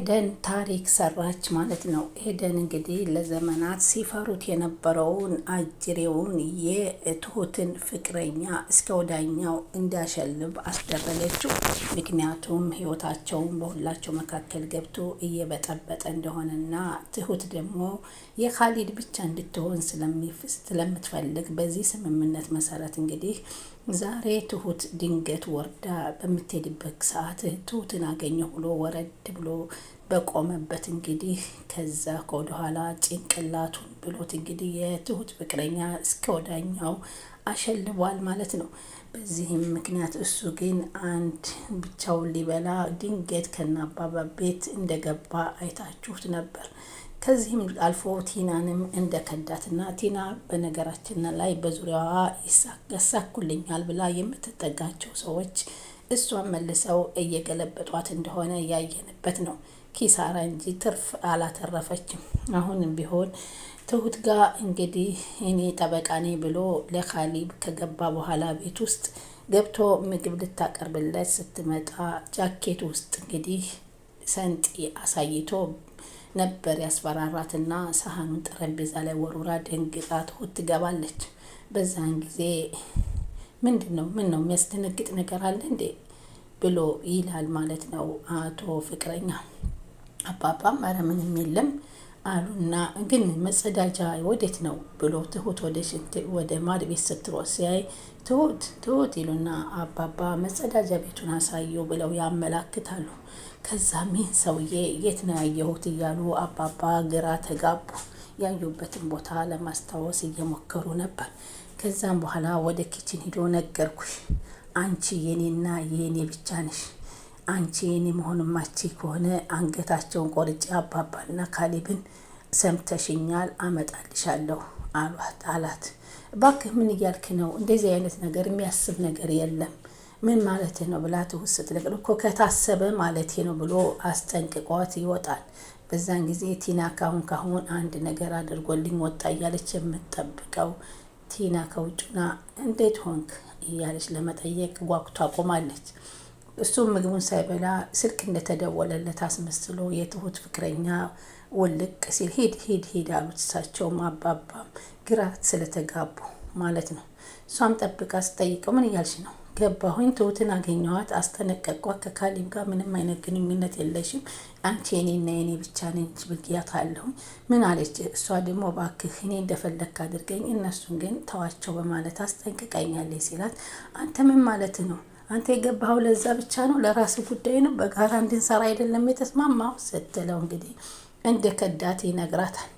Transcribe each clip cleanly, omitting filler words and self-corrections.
ኤደን ታሪክ ሰራች ማለት ነው። ኤደን እንግዲህ ለዘመናት ሲፈሩት የነበረውን አጅሬውን የትሁትን ፍቅረኛ እስከ ወዳኛው እንዲያሸልብ አስደረገችው። ምክንያቱም ህይወታቸውን በሁላቸው መካከል ገብቶ እየበጠበጠ እንደሆነና ትሁት ደግሞ የካሊድ ብቻ እንድትሆን ስለምትፈልግ በዚህ ስምምነት መሰረት እንግዲህ ዛሬ ትሁት ድንገት ወርዳ በምትሄድበት ሰዓት ትሁትን አገኘሁ ብሎ ወረድ ብሎ በቆመበት እንግዲህ ከዛ ከወደኋላ ጭንቅላቱን ብሎት እንግዲህ የትሁት ፍቅረኛ እስከ ወዳኛው አሸልቧል ማለት ነው። በዚህም ምክንያት እሱ ግን አንድ ብቻውን ሊበላ ድንገት ከናባባ ቤት እንደገባ አይታችሁት ነበር። ከዚህም አልፎ ቲናንም እንደ ከዳትና ቲና በነገራችን ላይ በዙሪያዋ ያሳኩልኛል ብላ የምትጠጋቸው ሰዎች እሷን መልሰው እየገለበጧት እንደሆነ ያየንበት ነው። ኪሳራ እንጂ ትርፍ አላተረፈችም። አሁንም ቢሆን ትሁት ጋር እንግዲህ እኔ ጠበቃ ነኝ ብሎ ለካሊብ ከገባ በኋላ ቤት ውስጥ ገብቶ ምግብ ልታቀርብለት ስትመጣ ጃኬት ውስጥ እንግዲህ ሰንጢ አሳይቶ ነበር ያስፈራራትና ሳህኑን ጠረጴዛ ላይ ወርውራ ደንግጣ ትሁት ትገባለች። በዛን ጊዜ ምን ነው የሚያስደነግጥ ነገር አለ እንዴ ብሎ ይላል ማለት ነው አቶ ፍቅረኛ። አባባም ኧረ ምንም የለም አሉና ግን መጸዳጃ ወዴት ነው ብሎ ትሁት ወደ ማድ ቤት ስትሮጥ ሲያይ ትሁት ይሉና አባባ መጸዳጃ ቤቱን አሳየው ብለው ያመላክታሉ። ከዛም ይህን ሰውዬ የት ነው ያየሁት እያሉ አባባ ግራ ተጋቡ። ያዩበትን ቦታ ለማስታወስ እየሞከሩ ነበር። ከዛም በኋላ ወደ ኪችን ሂዶ ነገርኩሽ፣ አንቺ የኔና የኔ ብቻ ነሽ። አንቺ የኔ መሆን ማቺ ከሆነ አንገታቸውን ቆርጬ አባባና ካሊብን ሰምተሽኛል አመጣልሻለሁ አላት። እባክህ ምን እያልክ ነው? እንደዚህ አይነት ነገር የሚያስብ ነገር የለም። ምን ማለት ነው ብላ ትሁት ስትነግር እኮ ከታሰበ ማለት ነው ብሎ አስጠንቅቋት ይወጣል። በዛን ጊዜ ቲና ካሁን አንድ ነገር አድርጎልኝ ወጣ እያለች የምትጠብቀው ቲና ከውጭና እንዴት ሆንክ እያለች ለመጠየቅ ጓጉታ ቆማለች። እሱም ምግቡን ሳይበላ ስልክ እንደተደወለለት አስመስሎ የትሁት ፍቅረኛ ውልቅ ሲል ሂድ አሉት። እሳቸውም አባባም ግራ ስለተጋቡ ማለት ነው። እሷም ጠብቃ ስጠይቀው ምን እያልሽ ነው? ገባሁኝ፣ ትሁትን አገኘኋት፣ አስጠነቀቋት፣ ከካሊብ ጋር ምንም አይነት ግንኙነት የለሽም፣ አንቺ የኔና የኔ ብቻ ነች ብያታለሁኝ። ምን አለች? እሷ ደግሞ እባክህ እኔ እንደፈለግክ አድርገኝ፣ እነሱን ግን ተዋቸው በማለት አስጠንቅቀኛለች ሲላት፣ አንተ ምን ማለት ነው? አንተ የገባኸው ለዛ ብቻ ነው? ለራስ ጉዳይ ነው? በጋራ እንድንሰራ አይደለም የተስማማው ስትለው እንግዲህ እንደ ከዳት ይነግራታል።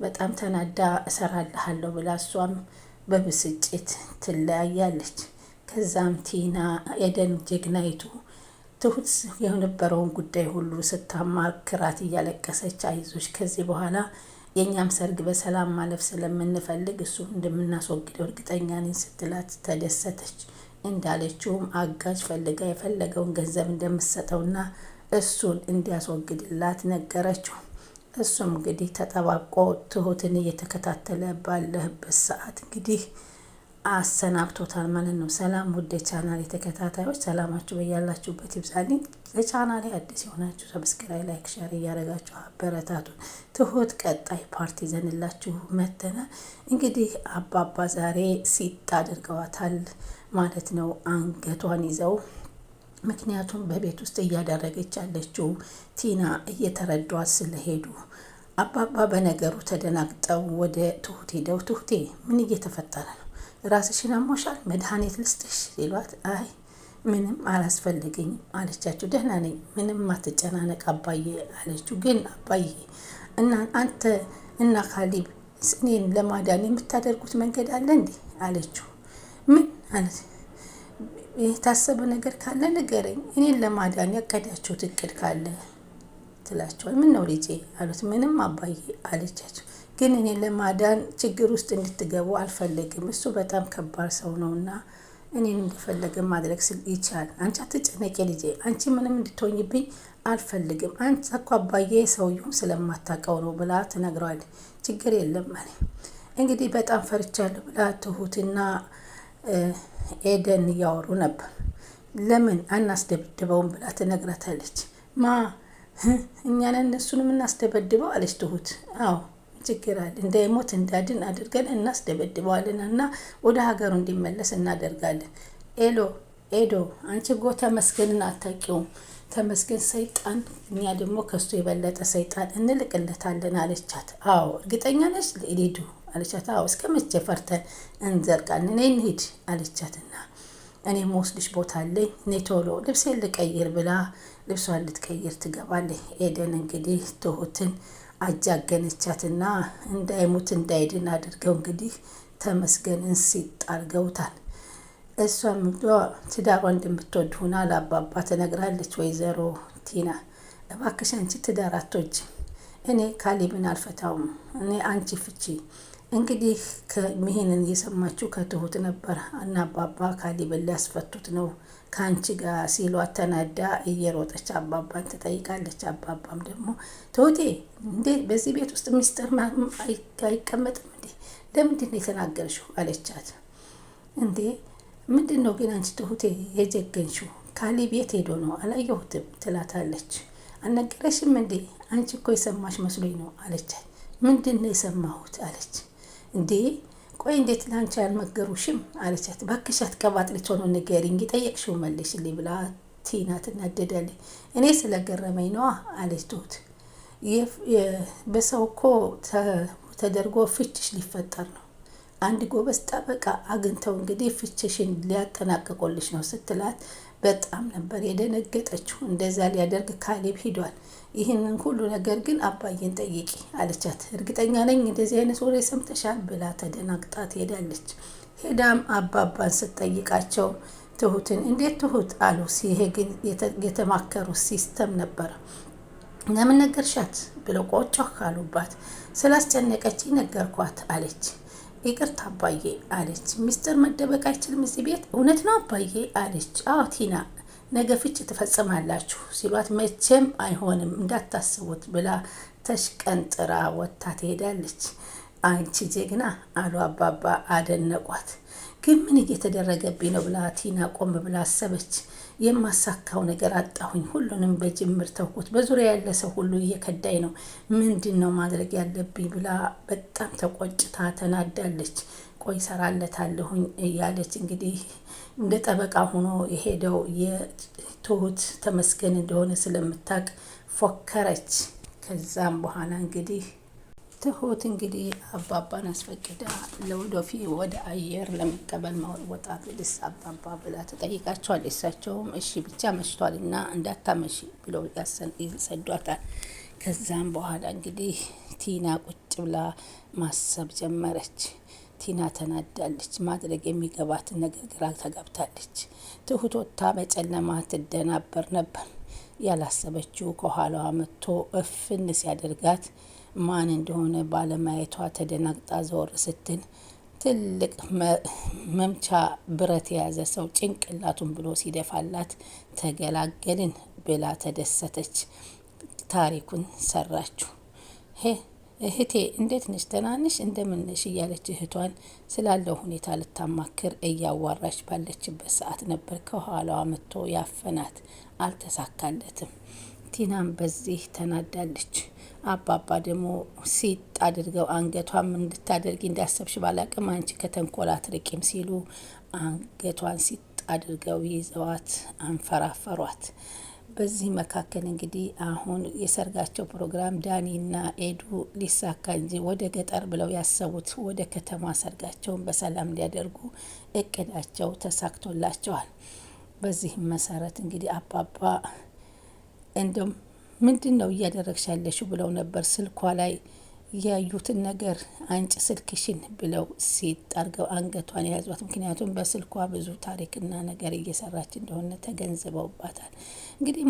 በጣም ተናዳ እሰራልሃለሁ ብላ እሷም በብስጭት ትለያያለች። ከዛም ቲና ኤደን ጀግናይቱ ትሁት የነበረውን ጉዳይ ሁሉ ስታማክራት እያለቀሰች አይዞች፣ ከዚህ በኋላ የእኛም ሰርግ በሰላም ማለፍ ስለምንፈልግ እሱ እንደምናስወግደው እርግጠኛ ነኝ ስትላት ተደሰተች። እንዳለችውም አጋዥ ፈልጋ የፈለገውን ገንዘብ እንደምትሰጠውና እሱን እንዲያስወግድላት ነገረችው። እሱም እንግዲህ ተጠባቆ ትሁትን እየተከታተለ ባለበት ሰዓት እንግዲህ አሰናብቶታል ማለት ነው። ሰላም ውድ ቻናል የተከታታዮች ሰላማችሁ በያላችሁበት ይብዛልኝ። ለቻናሌ አዲስ የሆናችሁ ሰብስክራይብ፣ ላይክ፣ ሼር እያደረጋችሁ አበረታቱን። ትሁት ቀጣይ ፓርቲ ዘንላችሁ መተናል። እንግዲህ አባባ ዛሬ ሲጥ አድርገዋታል ማለት ነው አንገቷን ይዘው። ምክንያቱም በቤት ውስጥ እያደረገች ያለችው ቲና እየተረዷት ስለሄዱ አባባ በነገሩ ተደናግጠው ወደ ትሁት ሄደው ትሁቴ ምን እየተፈጠረ ነው? ራስሽን አሞሻል? መድኃኒት ልስጥሽ ሲሏት አይ ምንም አላስፈልገኝም አለቻቸው። ደህና ነኝ፣ ምንም አትጨናነቅ አባዬ አለችው። ግን አባዬ እና አንተ እና ካሊብ እኔን ለማዳን የምታደርጉት መንገድ አለ እንዴ አለችው። ምን አለት? የታሰበ ነገር ካለ ንገረኝ፣ እኔን ለማዳን ያቀዳችሁት እቅድ ካለ ትላቸዋል። ምን ነው ልጄ አሉት። ምንም አባዬ አለቻቸው። ግን እኔን ለማዳን ችግር ውስጥ እንድትገቡ አልፈልግም። እሱ በጣም ከባድ ሰው ነውና እኔን እንደፈለገ ማድረግ ይቻላል። አንቺ አትጨነቂ ልጄ፣ አንቺ ምንም እንድትሆኝብኝ አልፈልግም። አንቺ እኮ አባዬ ሰውየውን ስለማታውቀው ነው ብላ ትነግረዋለች። ችግር የለም አለ። እንግዲህ በጣም ፈርቻለሁ ብላ ትሁትና ኤደን እያወሩ ነበር። ለምን አናስደብድበውም ብላ ትነግራታለች። እኛን እነሱንም እናስደበድበው አለች ትሁት። አዎ ችግር አለ፣ እንዳይሞት እንዳድን አድርገን እናስደበድበዋለን እና ወደ ሀገሩ እንዲመለስ እናደርጋለን። ኤዶ አንቺ ጎ ተመስገንን አታውቂውም። ተመስገን ሰይጣን፣ እኛ ደግሞ ከሱ የበለጠ ሰይጣን እንልቅለታለን አለቻት። አዎ እርግጠኛ ነች ሊዱ አለቻት። አዎ እስከ መቼ ፈርተን እንዘርቃለን? እኔ እንሂድ አለቻትና እኔ መወስድሽ ቦታ አለኝ፣ እኔ ቶሎ ልብሴን ልቀይር ብላ ልብሷን ልትቀይር ትገባለች። ኤደን እንግዲህ ትሁትን አጃገነቻትና እንዳይሙት እንዳይድን አድርገው እንግዲህ ተመስገንን ሲጣርገውታል። እሷም ትዳሯ እንደምትወድ ሆና ለአባባ ትነግራለች። ወይዘሮ ቲና እባክሽ አንቺ ትዳር አትወጂም፣ እኔ ካሌብን አልፈታውም፣ እኔ አንቺ ፍቺ። እንግዲህ ይህንን እየሰማችሁ ከትሁት ነበር እና አባባ ካሌብን ሊያስፈቱት ነው ከአንቺ ጋር ሲሏት ተናዳ እየሮጠች አባባን ትጠይቃለች። አባባም ደግሞ ትሁቴ እንዴ በዚህ ቤት ውስጥ ሚስጥር አይቀመጥም እንዴ? ለምንድን ነው የተናገርሽው አለቻት። እንዴ ምንድን ነው ግን አንቺ ትሁቴ የጀገንሽው? ካሌብ የት ሄዶ ነው? አላየሁትም ትላታለች። አልነገረሽም እንዴ? አንቺ እኮ የሰማሽ መስሎኝ ነው አለቻት። ምንድን ነው የሰማሁት አለች። እንዴ ቆይ እንዴት ላንቺ ያልመገሩሽም አለቻት። እባክሽ አትቀባጥሪ ቶሎ ንገሪኝ፣ የጠየቅሽው መልሽልኝ ብላ ቲና ትናደዳለች። እኔ ስለገረመኝ ነዋ አለች ትሁት። በሰው እኮ ተደርጎ ፍችሽ ሊፈጠር ነው፣ አንድ ጎበዝ ጠበቃ አግኝተው እንግዲህ ፍችሽን ሊያጠናቅቁልሽ ነው ስትላት በጣም ነበር የደነገጠችው። እንደዛ ሊያደርግ ካሌብ ሂዷል። ይህንን ሁሉ ነገር ግን አባዬን ጠይቂ አለቻት። እርግጠኛ ነኝ እንደዚህ አይነት ወሬ ሰምተሻል ብላ ተደናግጣ ትሄዳለች። ሄዳም አባባን ስትጠይቃቸው ትሁትን እንዴት ትሁት አሉ። ይሄ ግን የተማከሩ ሲስተም ነበረ። ለምን ነገርሻት ብለው ቆጮህ አሉባት። ስላስጨነቀች ነገርኳት አለች። ይቅርታ አባዬ አለች። ሚስጥር መደበቅ አይችልም እዚህ ቤት። እውነት ነው አባዬ አለች። አዎ ቲና ነገ ፍች ትፈጽማላችሁ ሲሏት መቼም አይሆንም እንዳታስቡት ብላ ተሽቀንጥራ ወጥታ ትሄዳለች። አንቺ ጀግና አሉ አባባ አደነቋት። ግን ምን እየተደረገብኝ ነው ብላ ቲና ቆም ብላ አሰበች። የማሳካው ነገር አጣሁኝ፣ ሁሉንም በጅምር ተውኩት፣ በዙሪያ ያለ ሰው ሁሉ እየከዳኝ ነው፣ ምንድን ነው ማድረግ ያለብኝ ብላ በጣም ተቆጭታ ተናዳለች። ቆይ ሰራለታለሁኝ እያለች እንግዲህ እንደ ጠበቃ ሆኖ የሄደው የትሁት ተመስገን እንደሆነ ስለምታውቅ ፎከረች። ከዛም በኋላ እንግዲህ ትሁት እንግዲህ አባባን አስፈቅዳ ለወደፊ ወደ አየር ለመቀበል ወጣት ልስ አባባ ብላ ተጠይቃቸዋል። እሳቸውም እሺ ብቻ መሽቷልና እንዳታመሽ ብለው ይሰዷታል። ከዛም በኋላ እንግዲህ ቲና ቁጭ ብላ ማሰብ ጀመረች። ቲና ተናዳለች። ማድረግ የሚገባትን ነገር ግራ ተጋብታለች። ትሁት ወጥታ በጨለማ ትደናበር ነበር። ያላሰበችው ከኋላዋ መጥቶ እፍን ሲያደርጋት ማን እንደሆነ ባለማየቷ ተደናግጣ ዘወር ስትል ትልቅ መምቻ ብረት የያዘ ሰው ጭንቅላቱን ብሎ ሲደፋላት ተገላገልን ብላ ተደሰተች። ታሪኩን ሰራችሁ። እህቴ እንዴት ነሽ? ደህና ነሽ? እንደምን ነሽ? እያለች እህቷን ስላለው ሁኔታ ልታማክር እያዋራች ባለችበት ሰዓት ነበር ከኋላዋ መጥቶ ያፈናት። አልተሳካለትም። ቲናም በዚህ ተናዳለች። አባባ ደግሞ ሲጥ አድርገው አንገቷን እንድታደርጊ እንዳሰብሽ ባላቅም አንቺ ከተንኮል አትርቂም ሲሉ አንገቷን ሲጥ አድርገው ይዘዋት አንፈራፈሯት። በዚህ መካከል እንግዲህ አሁን የሰርጋቸው ፕሮግራም ዳኒና ኤዱ ሊሳካ እንጂ ወደ ገጠር ብለው ያሰቡት ወደ ከተማ ሰርጋቸውን በሰላም ሊያደርጉ እቅዳቸው ተሳክቶላቸዋል። በዚህም መሰረት እንግዲህ አባባ እንደም ምንድን ነው እያደረግሽ ያለሽው ብለው ነበር። ስልኳ ላይ ያዩትን ነገር አንጭ ስልክሽን ብለው ሲጣርገው አንገቷን የያዟት። ምክንያቱም በስልኳ ብዙ ታሪክና ነገር እየሰራች እንደሆነ ተገንዝበውባታል። እንግዲህ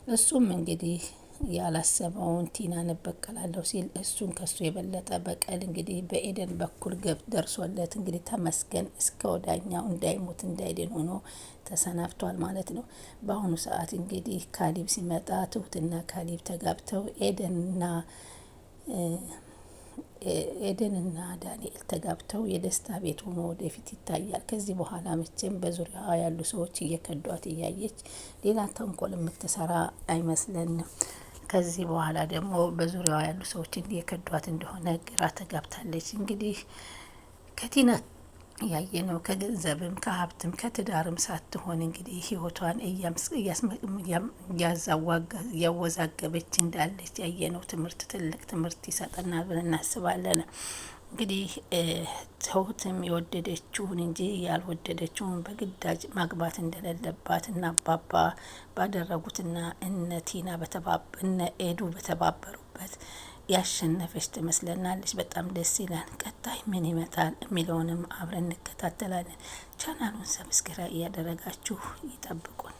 እሱም እንግዲህ ያላሰበውን ቲናን እበቀላለሁ ሲል እሱን ከሱ የበለጠ በቀል እንግዲህ በኤደን በኩል ደርሶለት እንግዲህ ተመስገን እስከ ወዳኛው እንዳይሞት እንዳይድን ሆኖ ተሰናብቷል ማለት ነው። በአሁኑ ሰዓት እንግዲህ ካሌብ ሲመጣ ትሁትና ካሌብ ተጋብተው ኤደንና ኤደንና ዳንኤል ተጋብተው የደስታ ቤት ሆኖ ወደፊት ይታያል። ከዚህ በኋላ መቼም በዙሪያዋ ያሉ ሰዎች እየከዷት እያየች ሌላ ተንኮል የምትሰራ አይመስለንም። ከዚህ በኋላ ደግሞ በዙሪያዋ ያሉ ሰዎች እየከዷት እንደሆነ ግራ ተጋብታለች። እንግዲህ ከቲና ያየነው ከገንዘብም ከሀብትም ከትዳርም ሳትሆን እንግዲህ ህይወቷን እያወዛገበች እንዳለች ያየነው ትምህርት ትልቅ ትምህርት ይሰጠናል ብለን እናስባለን። እንግዲህ ትሁትም የወደደችውን እንጂ ያልወደደችውን በግዳጅ ማግባት እንደሌለባት እና አባባ ባደረጉትና እነ ቲና እነ ኤዱ በተባበሩበት ያሸነፈች ትመስለናለች። በጣም ደስ ይላል። ቀጣይ ምን ይመጣል የሚለውንም አብረን እንከታተላለን። ቻናሉን ሰብስክራይብ እያደረጋችሁ ይጠብቁን።